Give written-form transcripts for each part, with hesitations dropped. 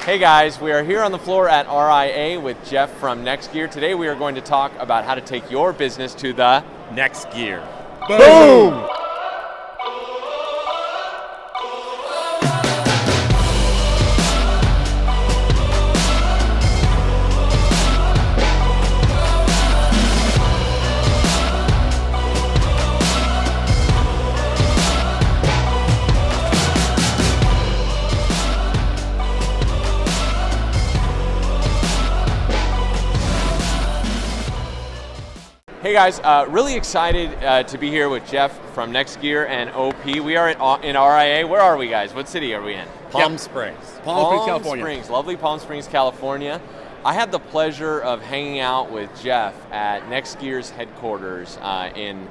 Hey guys, we are here on the floor at RIA with Jeff from Next Gear. Today we are going to talk about how to take your business to the next gear. Boom! Hey guys, really excited to be here with Jeff from Next Gear and OP. We are in RIA. Where are we, guys? What city are we in? Palm Springs. Palm Springs, California. Lovely Palm Springs, California. I had the pleasure of hanging out with Jeff at Next Gear's headquarters in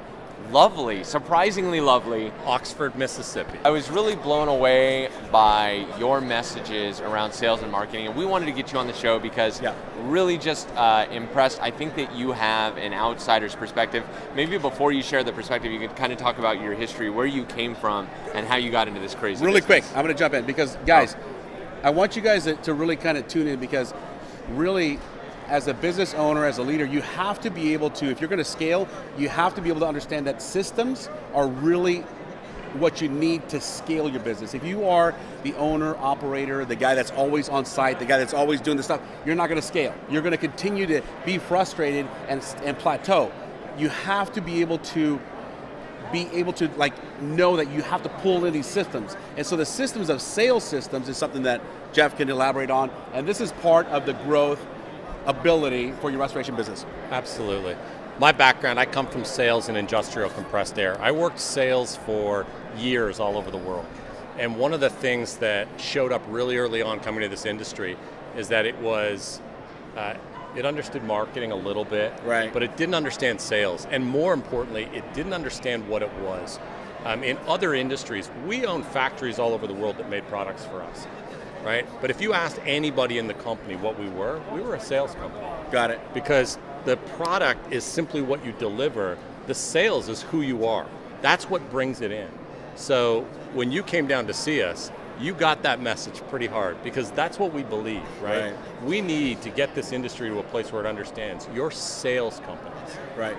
lovely, surprisingly lovely Oxford, Mississippi. I was really blown away by your messages around sales and marketing, and we wanted to get you on the show because really just impressed. I think that you have an outsider's perspective. Maybe before you share the perspective, you could kind of talk about your history, where you came from, and how you got into this crazy Really business. quick, I'm going to jump in because, guys, I want you guys to really kind of tune in because really, as a business owner, as a leader, you have to be able to, if you're going to scale, you have to be able to understand that systems are really what you need to scale your business. If you are the owner, operator, the guy that's always on site, the guy that's always doing this stuff, you're not going to scale. You're going to continue to be frustrated and plateau. You have to be able to know that you have to pull in these systems. And so the systems of sales systems is something that Jeff can elaborate on. And this is part of the growth ability for your restoration business. Absolutely. My background, I come from sales and industrial compressed air. I worked sales for years all over the world. And one of the things that showed up really early on coming to this industry is that it was, it understood marketing a little bit, but it didn't understand sales. And more importantly, it didn't understand what it was. In other industries, we own factories all over the world that made products for us. Right? But if you asked anybody in the company what we were a sales company. Got it. Because the product is simply what you deliver. The sales is who you are. That's what brings it in. So when you came down to see us, you got that message pretty hard because that's what we believe, right? We need to get this industry to a place where it understands you're sales companies. Right.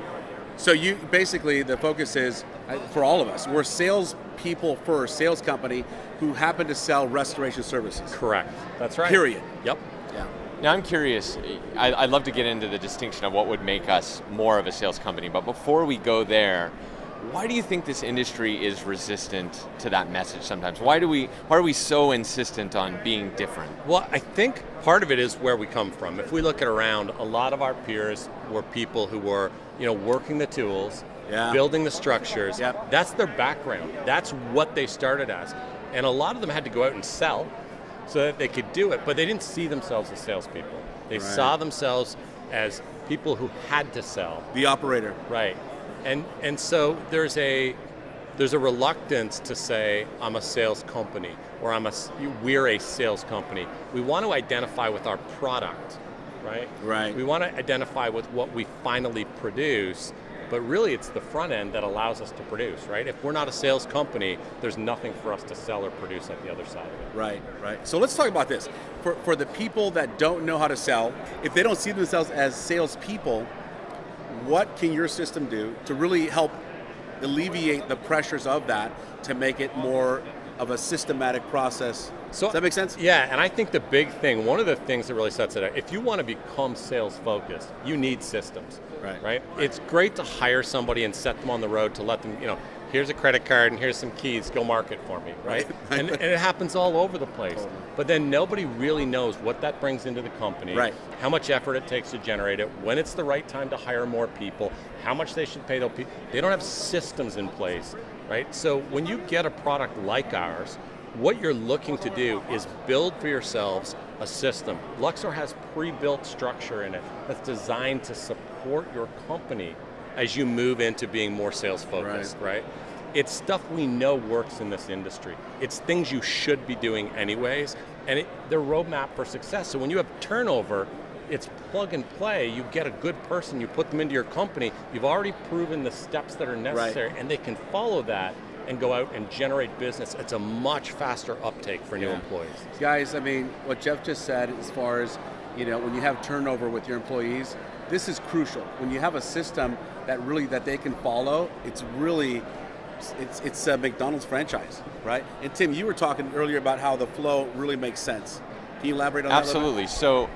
So you basically, the focus is, for all of us, we're sales people first, sales company who happen to sell restoration services. Correct. That's right. Period. Yep. Yeah. Now I'm curious, I'd love to get into the distinction of what would make us more of a sales company, but before we go there, why do you think this industry is resistant to that message sometimes? Why are we so insistent on being different? Well, I think part of it is where we come from. If we look at around, a lot of our peers were people who were, working the tools, building the structures. That's their background. That's what they started as. And a lot of them had to go out and sell so that they could do it, but they didn't see themselves as salespeople. They saw themselves as people who had to sell. The operator. Right. And so there's a reluctance to say I'm a sales company or we're a sales company. We want to identify with our product, right? Right. We want to identify with what we finally produce, but really it's the front end that allows us to produce, right? If we're not a sales company, there's nothing for us to sell or produce at the other side of it. Right. So let's talk about this. For the people that don't know how to sell, if they don't see themselves as salespeople, what can your system do to really help alleviate the pressures of that to make it more of a systematic process? So, does that make sense? Yeah, and I think the big thing, one of the things that really sets it out, if you want to become sales focused, you need systems, right? It's great to hire somebody and set them on the road to let them, here's a credit card and here's some keys, go market for me, right? And it happens all over the place. Totally. But then nobody really knows what that brings into the company, how much effort it takes to generate it, when it's the right time to hire more people, how much they should pay those people. They don't have systems in place, right? So when you get a product like ours, what you're looking to do is build for yourselves a system. Luxor has pre-built structure in it that's designed to support your company as you move into being more sales focused, right? It's stuff we know works in this industry. It's things you should be doing anyways, and they're roadmap for success. So when you have turnover, it's plug and play. You get a good person, you put them into your company, you've already proven the steps that are necessary, and they can follow that. and go out and generate business. It's a much faster uptake for new employees. Guys, I mean, what Jeff just said as far as, when you have turnover with your employees, this is crucial. When you have a system that they can follow, it's a McDonald's franchise, right? And Tim, you were talking earlier about how the flow really makes sense. Can you elaborate on that? Absolutely. So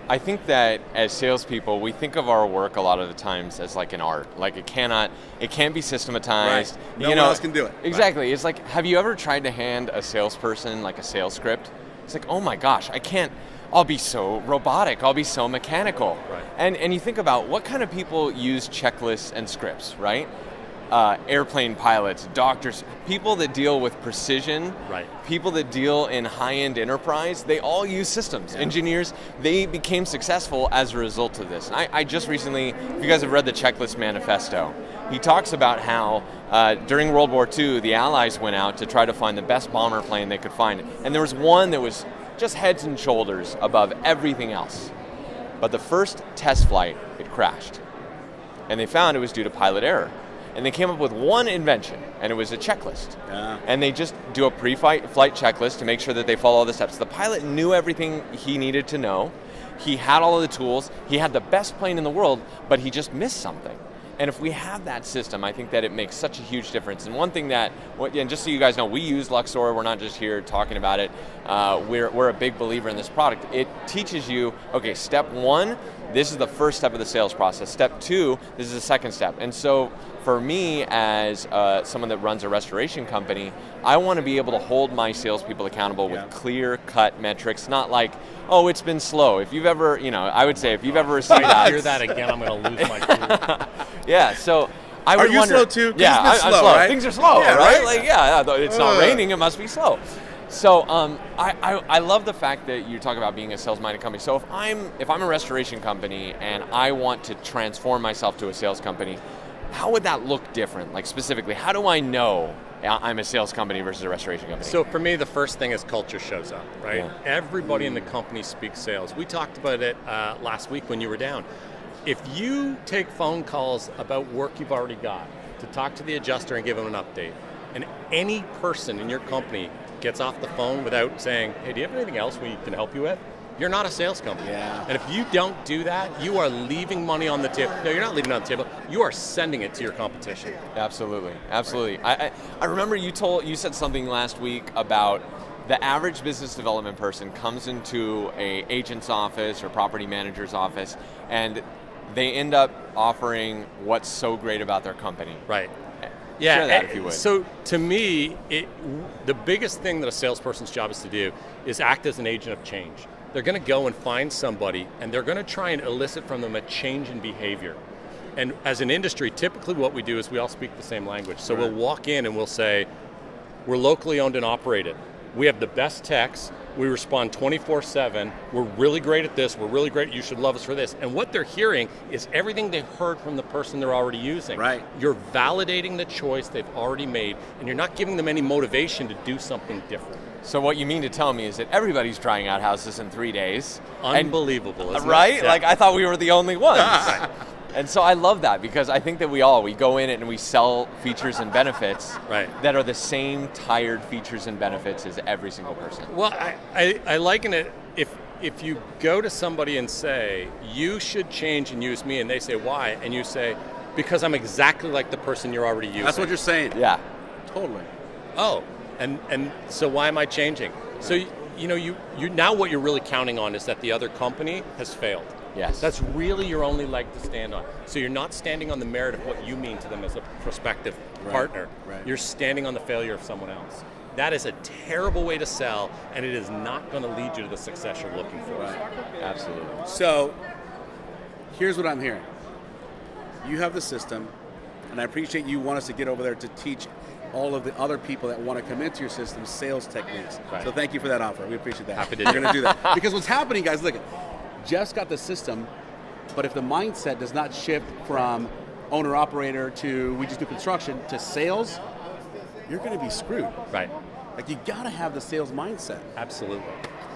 I think that as salespeople, we think of our work a lot of the times as like an art. Like it can't be systematized. Right. No one else can do it. Exactly. Right. It's like, have you ever tried to hand a salesperson like a sales script? It's like, oh my gosh, I'll be so robotic, I'll be so mechanical. Right. And you think about what kind of people use checklists and scripts, right? Airplane pilots, doctors, people that deal with precision, right. People that deal in high-end enterprise, they all use systems. Yeah. Engineers, they became successful as a result of this. And I just recently, if you guys have read the Checklist Manifesto, he talks about how during World War II, the Allies went out to try to find the best bomber plane they could find. And there was one that was just heads and shoulders above everything else. But the first test flight, it crashed. And they found it was due to pilot error. And they came up with one invention, and it was a checklist. Yeah. And they just do a pre-flight checklist to make sure that they follow all the steps. The pilot knew everything he needed to know. He had all of the tools. He had the best plane in the world, but he just missed something. And if we have that system, I think that it makes such a huge difference. And one thing and just so you guys know, we use Luxor. We're not just here talking about it. We're a big believer in this product. It teaches you, okay, step one, this is the first step of the sales process. Step two, this is the second step. And so for me, as someone that runs a restoration company, I want to be able to hold my salespeople accountable with clear-cut metrics, not like, oh, it's been slow. If you've ever, I would say if you've ever received that. Hear that again, I'm going to lose my cool. Yeah, so I would wonder. Are you slow too? Yeah, I'm slow. Right? Things are slow, right? Like, it's not raining, it must be slow. So I love the fact that you talk about being a sales-minded company. So if I'm a restoration company and I want to transform myself to a sales company, how would that look different? Like specifically, how do I know I'm a sales company versus a restoration company? So for me, the first thing is culture shows up, right? Yeah. Everybody in the company speaks sales. We talked about it last week when you were down. If you take phone calls about work you've already got to talk to the adjuster and give them an update, and any person in your company gets off the phone without saying, hey, do you have anything else we can help you with? You're not a sales company. Yeah. And if you don't do that, you are leaving money on the table. No, you're not leaving it on the table. You are sending it to your competition. Absolutely. Right. I remember you said something last week about the average business development person comes into a agent's office or property manager's office, and they end up offering what's so great about their company. Right. Yeah. Share that if you would. So to me, the biggest thing that a salesperson's job is to do is act as an agent of change. They're going to go and find somebody, and they're going to try and elicit from them a change in behavior. And as an industry, typically what we do is we all speak the same language. So we'll walk in and we'll say, we're locally owned and operated. We have the best techs. We respond 24/7. We're really great at this. We're really great. You should love us for this. And what they're hearing is everything they've heard from the person they're already using. Right. You're validating the choice they've already made, and you're not giving them any motivation to do something different. So what you mean to tell me is that everybody's trying out houses in 3 days. Unbelievable, isn't right? it? Yeah. Like I thought we were the only ones. And so I love that because I think that we go in it and we sell features and benefits that are the same tired features and benefits as every single person. Well, I liken it, if you go to somebody and say, you should change and use me, and they say, why? And you say, because I'm exactly like the person you're already using. That's what you're saying. Yeah. Totally. Oh, and so why am I changing? So, you now what you're really counting on is that the other company has failed. Yes. That's really your only leg to stand on. So you're not standing on the merit of what you mean to them as a prospective partner. Right. You're standing on the failure of someone else. That is a terrible way to sell, and it is not going to lead you to the success you're looking for. Right. Absolutely. So here's what I'm hearing. You have the system, and I appreciate you want us to get over there to teach all of the other people that want to come into your system sales techniques. Right. So thank you for that offer. We appreciate that. Happy to We're going to do that. Because what's happening, guys, look, Jeff's got the system, but if the mindset does not shift from owner-operator to we just do construction to sales, you're going to be screwed. Right. Like you got to have the sales mindset. Absolutely.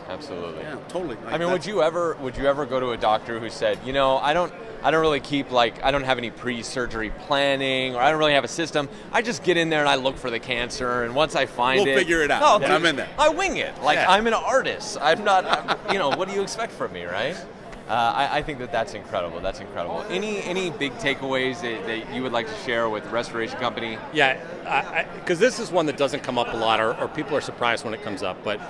Absolutely. Yeah, totally. Like I mean, would you ever go to a doctor who said, I don't really keep, I don't have any pre-surgery planning, or I don't really have a system. I just get in there and I look for the cancer, and once I find we'll it, figure it out. No, Dude, I'm in there. I wing it. I'm an artist. I'm not. What do you expect from me, right? I think that's incredible. That's incredible. Any big takeaways that you would like to share with the restoration company? Yeah, because this is one that doesn't come up a lot, or people are surprised when it comes up. But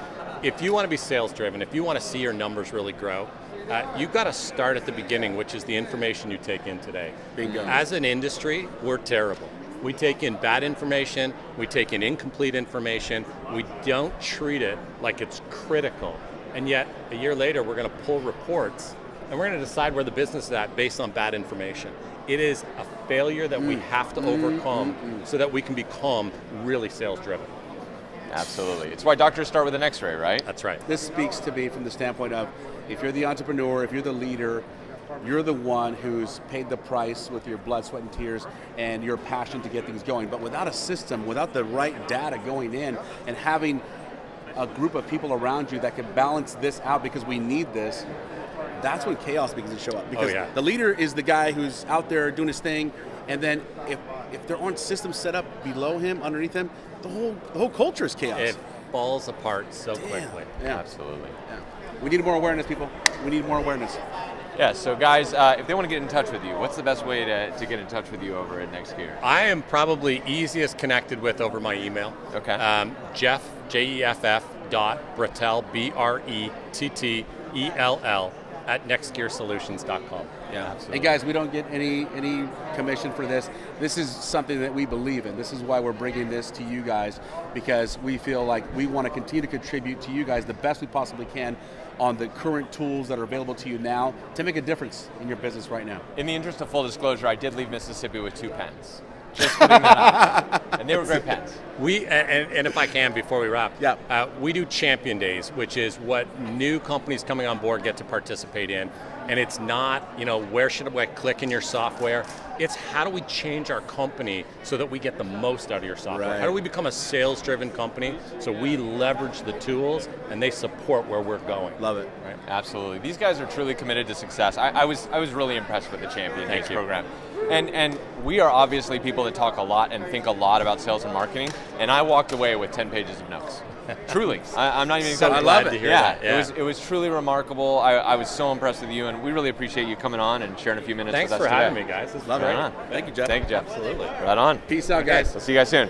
if you want to be sales driven, if you want to see your numbers really grow, you've got to start at the beginning, which is the information you take in today. Bingo. As an industry, we're terrible. We take in bad information, we take in incomplete information, we don't treat it like it's critical. And yet, a year later, we're going to pull reports, and we're going to decide where the business is at based on bad information. It is a failure that we have to overcome so that we can become really sales driven. Absolutely. It's why doctors start with an x-ray, right? That's right. This speaks to me from the standpoint of, if you're the entrepreneur, if you're the leader, you're the one who's paid the price with your blood, sweat, and tears, and your passion to get things going. But without a system, without the right data going in, and having a group of people around you that can balance this out, because we need this, that's when chaos begins to show up. Because the leader is the guy who's out there doing his thing, and then if there aren't systems set up below him, underneath him, the whole culture is chaos. It falls apart so quickly. Yeah. Absolutely. Yeah. We need more awareness, people. We need more awareness. Yeah, so guys, if they want to get in touch with you, what's the best way to get in touch with you over at NextGear? I am probably easiest connected with over my email. Okay. Jeff, Jeff.Brettell, Brettell, at nextgearsolutions.com. Yeah, absolutely. Hey guys, we don't get any commission for this. This is something that we believe in. This is why we're bringing this to you guys, because we feel like we want to continue to contribute to you guys the best we possibly can on the current tools that are available to you now to make a difference in your business right now. In the interest of full disclosure, I did leave Mississippi with 2 pens. Just putting that out. And they were great pens. And if I can, before we wrap, we do champion days, which is what new companies coming on board get to participate in. And it's not, where should I click in your software? It's how do we change our company so that we get the most out of your software? Right. How do we become a sales-driven company so we leverage the tools and they support where we're going? Love it. Right? Absolutely. These guys are truly committed to success. I was really impressed with the Champion Days program. And we are obviously people that talk a lot and think a lot about sales and marketing, and I walked away with 10 pages of notes. Truly. I'm not even so exaggerating. glad to hear that. Yeah. It was truly remarkable. I was so impressed with you, and we really appreciate you coming on and sharing a few minutes Thanks with us for today. having me, guys. This is Love great. it. Thank you, Jeff. Thank you, Jeff. Absolutely. Right on. Peace out, guys. We'll see you guys soon.